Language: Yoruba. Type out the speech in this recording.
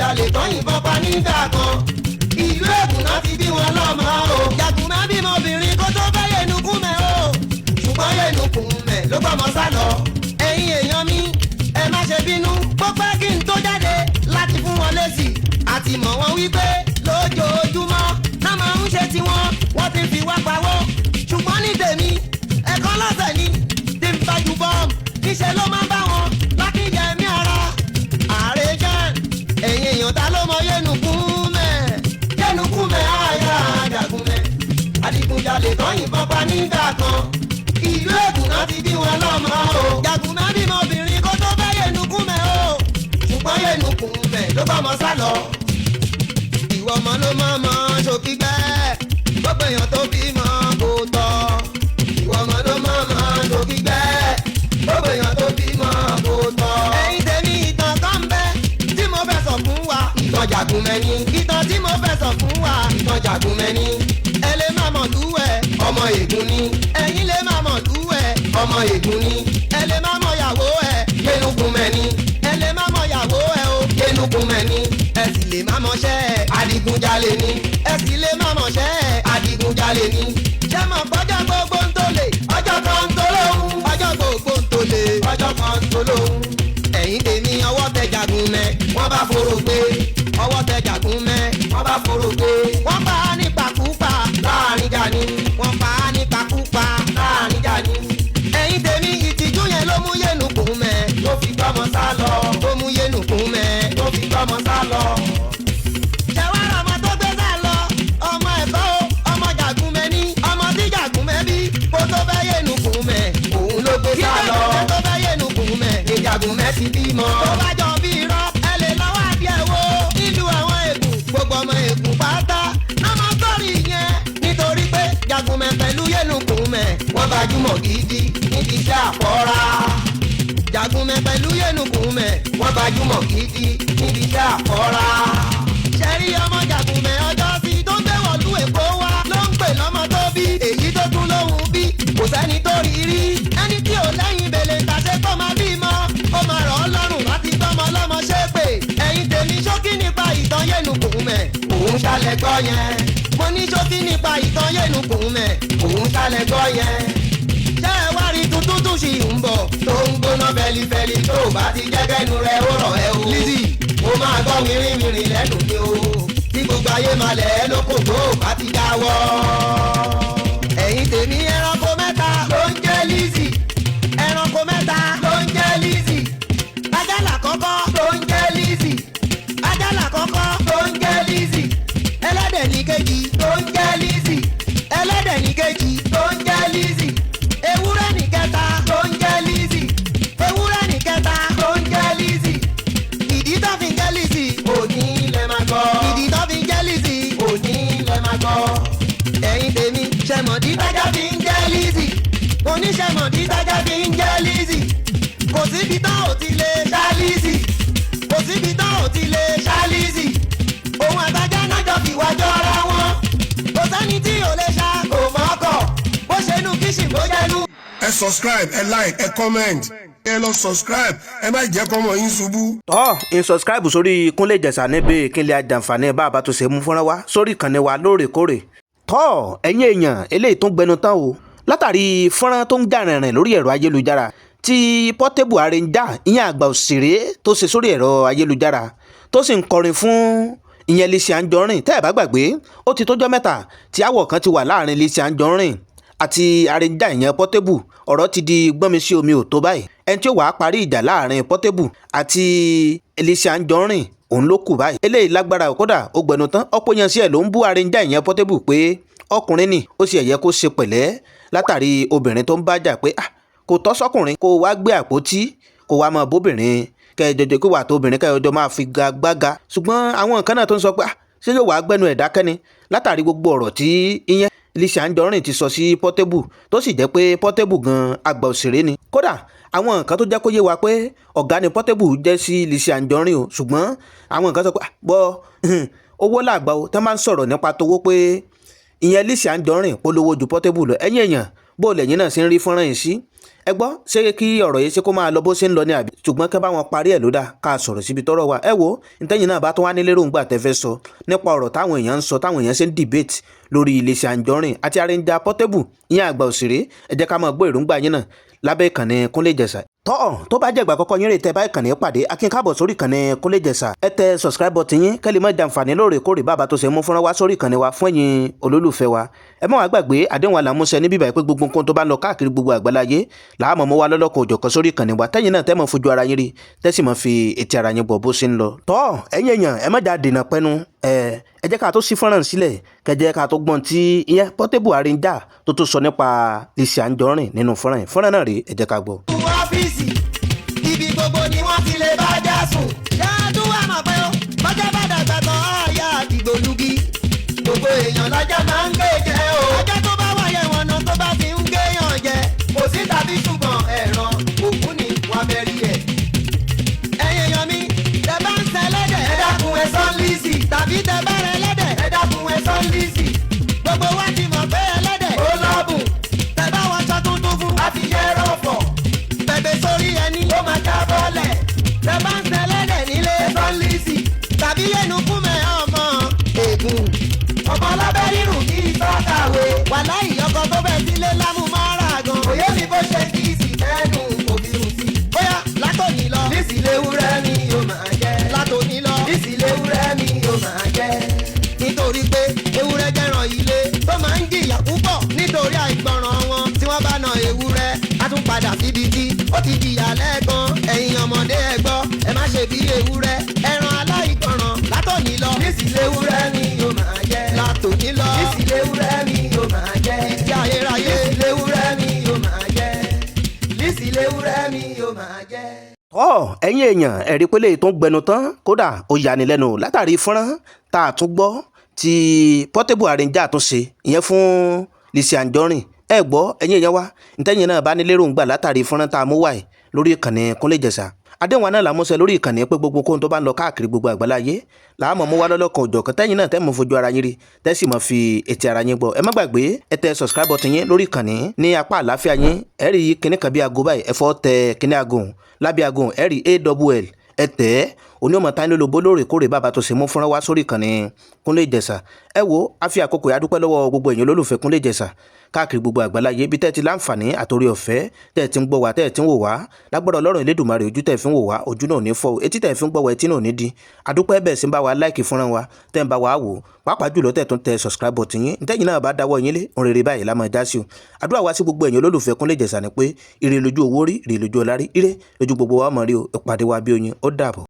Jagunjalè tó yìnbọn pa nígbà kan. Ìlú Ègùn náà ti bí wọn lọ́mọ o. Jàgùnmá bímọ obìnrin kó tó fẹ́ Yẹnukúnmẹ̀ o. Ṣùgbọ́n Yẹnukúnmẹ̀ ló gbọ́mọ sá lọ. Ẹ̀yin èèyàn mi ẹ má ṣe bínú. Bó pẹ́ kí n tó jáde láti fún wọn lésì. Àti mọ̀ wọn wípé lójoojúmọ́ náà máa ń ṣe tiwọn. Wọ́n ti fi wá pawó. Ṣùgbọ́n ní tèmi ẹ̀kọ́ lọ́sẹ̀ ni tí n bá ju bọ́ọ̀mù. Níṣẹ́ ló máa ń bá wọn lákìjẹ mí ara. Ààrẹ jẹ́ ẹ̀yin èèyàn ta ló mọ Yẹnukúnmẹ̀. Yẹnukúnmẹ̀ àyà Jàgùnmẹ̀. Adigunjalè tó yìnbọn pa nígbà kan. Ìlú Ègùn náà ti bí wọn lọ́mọ o. Jàgùnmá bímọ obìnrin kó tó fẹ́ Yẹnukúnmẹ̀ o. Ṣùgbọ́n Yẹnukúnmẹ̀ ló gbọ́mọ sá lọ. Ìwọ ọmọ ló máa mọ ṣòkígbẹ́. Gbogbo èèyàn tó bímọ kò tọ́. Ìwọ ọmọ ló máa mọ ṣòkígbẹ́. Gbogbo èèyàn tó bímọ kò tọ́. Ẹ̀yin tèmi ìtàn kan ń bẹ tí mo fẹ́ sọ fún wa. Ìtàn Jàgùnmẹ̀ ni. Ìtàn tí mo fẹ́ sọ fún wa. Ìtàn Jàgùnmẹ̀ ni. Ẹ lè má mọ̀ lúwẹ̀. Ọmọ Ègùn ni. Ẹ̀yin lè má mọ̀ lúwẹ̀. Ọmọ Ègùn ni. Ẹ lè má mọ̀ yàwó ẹ̀. Yẹnukúnmẹ̀ ni. Ẹ lè má mọ̀ yàwó ẹ̀ o. Yẹnukúnmẹ̀ ni. Ẹ sì lè má mọ̀ ṣẹ́ ẹ̀. Adigunjalè ni. Ẹ sì lè má mọ̀ ṣẹ́ ẹ̀. Adigunjalè ni. Ṣé mọ̀ pọ́jọ́ gbogbo ń tó lè? Ọjọ́ kan ń tó lóhùn. Ọjọ́ gbogbo ń tó lè. Ọjọ́ kan ń tó lóhùn. Ẹ̀yin tèmi ọwọ́ tẹ Jàgùnmẹ̀. Wọ́n bá forò gbé. Ọwọ́ tẹ Jàgùnmẹ̀. Wọ́n bá forò gbé. Wọ́n pa á nípakúpa. Láàrin ìjà ni. Wọ́n pa á nípakúpa. Láàrin ìjà ni. Ẹ̀yin tèmi ìtìjú yẹn ló mú Yẹnukúnmẹ̀. Ló fi gbọ́mọ sá lọ. Ló mú Yẹnukúnmẹ̀. Ló fi gbọ́mọ sá lọ. Ṣẹ̀wárà ọmọ tó gbé sá lọ. Ọmọ ẹ̀fọ́ o. Ọmọ Jàgùnmẹ̀ ni. Ọmọ tí Jàgùnmẹ̀ bí. Kó tó fẹ́ Yẹnukúnmẹ̀. Òun ló gbé sá lọ. Kí tó fẹ́ Yẹnukúnmẹ̀. Ní Jàgùnmẹ̀ ti bímọ. Tó bá jọ bí irọ́. Ẹ lè lọ́wọ́ adìẹ wo. Nílùú àwọn Ègùn. Gbogbo ọmọ Ègùn pátá. Ọmọ sọ́ọ̀rì yẹn. Nítorí pé Jàgùnmẹ̀ pẹ̀lú Yẹnukúnmẹ̀. Wọ́n gbajúmọ̀ gidi níbi iṣẹ́ àfọ́ra. Jàgùnmẹ̀ pẹ̀lú Yẹnukúnmẹ̀. Wọ́n gbajúmọ̀ gidi níbi iṣẹ́ àfọ́ra. Ṣẹ́rí ọmọ Jàgùnmẹ̀ ọjọ́ sí tó ń gbé wọ̀lú Èkó wá ló ń pè lọ́mọ tó bí. Èyí tó tún lóhùn bí kò sẹ́ni tó rí rí. Ẹni tí ò lẹ́yìn bèlè tàṣe kó máa bímọ. Ó máa rọ̀ ọ́ lọ́rùn láti gbọ́mọ lọ́mọ ṣépè. Ẹ̀yin tèmi ṣókí nípa ìtàn Yẹnukúnmẹ̀. Òun ṣàlẹ̀ gbọ́ yẹn. Mo ní ṣókí nípa ìtàn Yẹnukúnmẹ̀. Òun ṣàlẹ̀ gbọ́ yẹn. Ṣé ẹ wá rí tuntun tún ṣì ń bọ̀? Tó ń gbóná fẹlifẹli tó bá ti jẹ́ kẹ́nu rẹ̀ ó rọ̀ ẹ́ o. Lizzy mo máa gbọ́ wìrìwìrì lẹ́nu mi o. Tí gbogbo ayé máa lẹ̀ ẹ́ lóko tó bá ti jáwọ́. Ẹ̀yin tèmi ẹranko mẹ́ta ló ń jẹ́ Lizzy. Ẹranko mẹ́ta ló ń jẹ́ Lizzy. Ajá làkọ́kọ́ ló ń jẹ́ Lizzy. Ajá làkọ́kọ́ ló ń jẹ́ Lizzy. Ẹlẹ́dẹ̀ ní kejì ló ń jẹ́ Lizzy. Ẹlẹ́dẹ̀ ní kejì ló ń jẹ́ Lizzy. Ewúrẹ́ ní kẹta ló ń jẹ́ Lizzy. Ewúrẹ́ ní kẹta ló ń jẹ́ Lizzy. Ìdí tó fi ń jẹ́ Lizzy òní lẹ máa gbọ́. Ìdí tó fi ń jẹ́ Lizzy òní lẹ máa gbọ́. Ẹ̀yin tèmi ṣẹ̀mọ̀dí tájà fi ń jẹ́ Lizzy. Oníṣẹ̀mọ̀dí tájà fi ń jẹ́ Lizzy. Kò síbi tán ò ti lè ṣá Lizzy. Kò síbi tán ò ti lè ṣá Lizzy. Òun àtajá náà jọ fi wá jọra wọn. Kò sẹ́ni tí ò lè ṣá kò mọ́kọ̀. Bó ṣe nu kíṣì bó jẹ́ nu. Ẹ subscribe, ẹ like, ẹ comment, ẹ lọ subscribe, ẹ má jẹ́ kọ́mọ yín ṣubú. In subscribe sórí Kúnlé Ìjẹ̀ṣà níbi kí n lè àjàǹfààní bàbá tó ṣe mú fúnra wa sórí ìkànnì wa lóòrèkóòrè. Ẹ̀yin èèyàn eléyìí tó ń gbẹnu tán o látàrí fọ́nrán tó ń jà rìnrìn lórí ẹ̀rọ ayélujára tí Portable Arranger ìyẹn àgbà òṣèré tó ṣe sórí ẹ̀rọ ayélujára tó sì ń kọrin fún ìyẹn Lizzy Anjorin. Tẹ́ ẹ̀ bá gbàgbé ó ti tójọ́ mẹ́ta tí àwọ̀ kan ti wà láàrin Lizzy Anjorin àti Arranger ìyẹn Portable. Ọ̀rọ̀ ti di gbọ́nmi sí omi ò tó báyìí. Ẹni tí ó wàá parí ìjà láàrin Portable àti Lizzy Anjorin òun ló kù báyìí. Eléyìí lágbára kódà ó gbẹnu tán. Ọ̀pọ̀ yẹn sí ẹ̀ ló ń bú Arranger ìyẹn Portable pé ọkùnrin ni ó sì ẹ̀yẹ kó ṣe pẹ̀lẹ́ látàrí obìnrin tó ń bájà pé kò tọ́ sọ́kùnrin kó wá gbé àpótí kó wá mọ bóbìnrin kẹjọjọ kó wà tó obìnrin kẹjọjọ máa fi gbága. Ṣùgbọ́n àwọn nǹkan náà tó ń sọ pé ṣé yóò wá gbẹnu ẹ̀dá kẹ́ni látàrí gbogbo ọ̀rọ̀ tí ìyẹn Lizzy Anjorin ti sọ sí Portable tó sì jẹ́ pé Portable gan àgbà òṣèré ni. Kódà àwọn nǹkan tó jẹ́ kó yé wa pé ọ̀gá ni Portable jẹ́ sí Lizzy Anjorin o. Ṣùgbọ́n àwọn nǹkan sọ pé owó làgbà o tán máa ń sọ̀rọ̀ nípa tówó pé ìyẹn Lizzy Anjorin polówó ju Portable lọ. Ẹ̀yin èèyàn bó lẹ́yìn náà ṣe ń rí fọ́nrán yìí sí ẹ gbọ́ ṣé kí ọ̀rọ̀ yìí ṣe kó máa lọ bó ṣe ń lọ ní àbí ṣùgbọ́n kẹ́ bá wọn parí ẹ̀ ló dá ká sọ̀rọ̀ síbi tọ́rọ̀ wà ẹ wo ntẹ́yìn náà bá tó wá nílérò ńgbà tẹ́ fẹ́ sọ nípa ọ̀rọ̀ táwọn èèyàn ń sọ táwọn èèyàn ṣe ń debate lórí Lizzy Anjorin àti Arẹ̀njà Portable ìyẹn àgbà òṣèré ẹ jẹ́ ká máa gbọ́ èròǹgbà yín náà lábẹ́ ìkànnì Kúnlé Ìjẹ̀ṣà tó bá jẹ́ ìgbà àkọ́kọ́ yín rè tẹ́ bá ìkànnì pàdé akin káàbọ̀ sórí ìkànnì Kúnlé Ìjẹ̀ṣà ẹ tẹ subscribe button yín kẹ́lẹ́ mọ́ jàǹfààní lóòrèkóòrè bàbá tó ṣe mú fúnra wá sórí ìkànnì wa fún ẹ̀yin olólùfẹ́ wa ẹ má wá gbàgbé àdéhùn àlàmúṣẹ níbí báyìí pé gbogbo nǹkan tó bá ń lọ káàkiri gbogbo àgbáláyé làámọ̀ mọ́ wa lọ́lọ́kan òjọ̀kan sórí ìkànnì wa tẹ́yìn náà tẹ́ mọ̀ fojú ara yín rí tẹ́sí mọ̀ fi etí ara yín bọ̀ bó ṣe ń lọ. ẹ̀yin èèyàn ẹ má já dènà pẹ́nu ẹ jẹ́ ká tó ṣí fọ́nrán sílẹ̀ kẹjẹ́ ká tó gbọ́n tí ìyẹn Portable Arẹ̀njà tó sọ nípa Lizzy Anjorin nínú fọ́nrán náà rèé ẹ jẹ́ ká gbọ́. ọ́fíìsì ibi gbogbo ni wọ́n ti lè bá já sùn. ṣáàtú wà mọ̀ pé ó bọ́jà bá dàgbà tán àyà àdìgbòlugi gbogbo èèyàn lọ́jà máa ń gbé jẹ o. ọjọ́ tó bá wáyé wọn náà tó bá fi ń géèyàn jẹ kò sí tàbí ṣùgbọ́n ẹ̀ràn òkú ni wọ́n bẹ̀rí ẹ̀. ẹ̀yin èèyàn mi tẹ bá ń ṣe ẹlẹ́dẹ̀ ẹ dákun ẹ sọ Lizzy tàbí tẹ bá rẹ ẹlẹ́dẹ̀ ẹ dákun ẹ sọ Lizzy. gbogbo wa ti mọ̀ pé ẹlẹ́dẹ̀ ó lọ́bùn tẹ bá wọn sọ tuntun fún àfi yẹ rọ̀fọ̀ bẹ̀bẹ̀ sórí ẹni ó máa já bọ́lẹ̀ tẹ bá ń ṣe ẹlẹ́dẹ̀ nílé ẹ sọ Lizzy tàbí yẹnu fún mẹ́ ọmọ ègún ọmọ lábẹ́ rírùn kí ìtọ́kàwé wàláhì ọkọ̀ tó bẹ̀ sílé lámúmọ́ra gan òye mi bó ṣe kí ìsì tẹ́nu òbí rùn sí. bóyá látòní lọ Lizzy léwúrẹ́ mi yóò máa jẹ́ látòní lọ Lizzy léwúrẹ́ mi yóò máa jẹ́ nítorí pé ewúrẹ́ jẹ́ràn ilé tó máa ń jìyà púpọ̀ nítorí àìgbọràn wọn tí wọ́n bá na ewúrẹ́ á tún padà síbi tí ó ti jìyà lẹ́ẹ̀kan ẹ̀yin ọmọdé ẹ gbọ́ ẹ má ṣe bí ewúrẹ́ ẹran aláìgbọràn látòní lọ Lizzy léwúrẹ́ mi yóò máa jẹ́ látòní lọ Lizzy léwúrẹ́ mi yóò máa jẹ́ ìjà ayérayé Lizzy léwúrẹ́ mi yóò máa jẹ́ Lizzy léwúrẹ́ mi yóò máa jẹ́. ẹ̀yin èèyàn ẹ̀rí pélé tó ń gbẹnu tán kódà ó yani lẹ́nu látàrí fọ́nrán tá a tún gbọ́ tí Portable Arẹ̀njà tó ṣe ìyẹn fún Lizzy Anjorin ẹ gbọ́ ẹ̀yin èèyàn wa ntẹ́yìn náà bá nílérò ń gbà látàrí fọ́nrán tá a mú wáyé lórí ìkànnì Kúnlé Ìjẹ̀ṣà àdéhùn àná làmúṣẹ lórí ìkànnì pé gbogbo kóhun tó bá ń lọ káàkiri gbogbo àgbáláyé làámọ̀ mú wá lọ́lọ́kan òjọ̀kan tẹ́yìn náà tẹ́ mọ̀ fojú ara yín rí tẹ́sí mọ̀ fi etí ara yín gbọ́ ẹ má gbàgbé ẹ tẹ subscribe button yín lórí ìkànnì ní apá àlàáfíà yín ẹ rí kíní kan bí aago báyìí ẹ fọ́ tẹ kíní aago lábẹ́ aago ẹ rí AWL ẹ tẹ̀ ẹ́ onímọ̀ tání lólo lóòrèkóòrè bàbá tó ṣe mú fúnra wá sórí ìkànnì Kúnlé Ìjẹ̀ṣà ẹ wo a fi àkókò yà dúpẹ́ lọ́wọ́ gbogbo èèyàn olólùfẹ́ Kúnlé Ìjẹ̀ṣà káàkiri gbogbo àgbáláyé ibi tẹ́ ti láǹfààní àtòrí ọ̀fẹ́ tẹ́ ti ń gbọ́ wá tẹ́ ti ń wò wá lágbọ́dọ̀ Ọlọ́run Elédùmarè ojú tẹ́ fi ń wò wá ojú náà ní fọ́ etí tẹ́ fi ń gbọ́ wá etí náà ní di adúpẹ́ bẹ́ẹ̀ sì ń bá wa láìkì fúnra wa tẹ́ ń bá wa wò pàápàá jùlọ tẹ́ tún tẹ subscribe button yín ntẹ́yìn náà bá dáwọ́ yín lé òrèrè báyìí la máa já sí o àdúrà wa sí gbogbo èèyàn olólùfẹ́ Kúnlé Ìjẹ̀ṣà ni pé ire lójú owó rí ire lójú ọlá rí ire lójú gbogbo wa mọ̀ rí o ìpàdé wa bí oyin ó dàbọ̀.